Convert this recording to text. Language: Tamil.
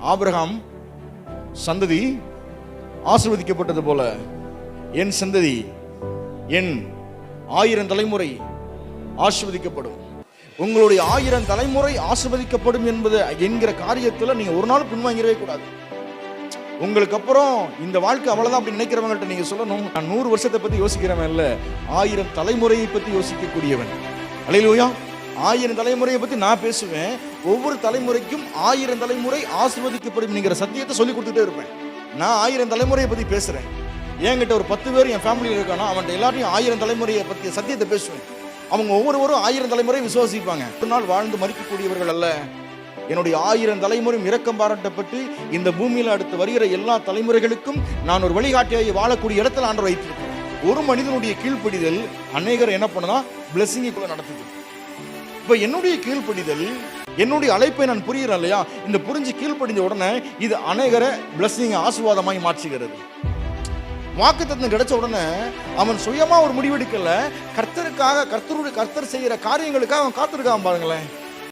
ஆபிரகாம் சந்ததி ஆசீர்வதிக்கப்பட்டது போல என் சந்ததி, என் 1000 தலைமுறை ஆசீர்வதிக்கப்படும். உங்களுடைய 1000 தலைமுறை ஆசீர்வதிக்கப்படும் என்பது என்கிற காரியத்தில் நீங்க ஒரு நாள் பின்வாங்கிடவே கூடாது. உங்களுக்கு அப்புறம் இந்த வாழ்க்கை அவ்வளவுதான் அப்படி நினைக்கிறவங்கள்ட்ட நீங்க சொல்லணும், நான் 100 வருஷத்தை பத்தி யோசிக்கிறவன் இல்ல, 1000 தலைமுறையை பத்தி யோசிக்கக்கூடியவன். அல்லேலூயா. 1000 தலைமுறையை பத்தி நான் பேசுவேன். ஒவ்வொரு தலைமுறைக்கும் 1000 தலைமுறை ஆசீர்வதிக்கப்படும் என்கிற சத்தியத்தை சொல்லி கொடுத்துட்டே இருப்பேன். நான் 1000 தலைமுறையை பத்தி பேசுறேன். என்கிட்ட ஒரு 10 பேர் என் ஃபேமிலியில் இருக்கானா, அவன்கிட்ட எல்லாத்தையும் 1000 தலைமுறையை பத்தி சத்தியத்தை பேசுவேன். அவங்க ஒவ்வொருவரும் 1000 தலைமுறை விசுவாசிப்பாங்க. ஒரு நாள் வாழ்ந்து மறிக்கக்கூடியவர்கள் அல்ல. என்னுடைய 1000 தலைமுறையும் இரக்கம் பாராட்டப்பட்டு இந்த பூமியில் அடுத்து வருகிற எல்லா தலைமுறைகளுக்கும் நான் ஒரு வழிகாட்டியாகி வாழக்கூடிய இடத்துல ஆண்டவர் வைத்திருக்கிறேன். ஒரு மனிதனுடைய கீழ்ப்படிதல் அநேகர் என்ன பண்ணுனா பிளஸிங்குள்ள நடத்துது. இப்ப என்னுடைய கீழ்ப்படிதல், என்னுடைய அழைப்பை நான் புரிகிறேன் இல்லையா, இந்த புரிஞ்சு கீழ்ப்படிந்த உடனே இது அநேகரை பிளஸிங் ஆசீர்வாதமாய் மாற்றுகிறது. வாக்குத்தத்தம் கிடைச்ச உடனே அவன் சுயமா ஒரு முடிவெடுக்கல, கர்த்தருக்காக கர்த்தர் செய்கிற காரியங்களுக்காக அவன் காத்திருக்கான். பாருங்களேன்,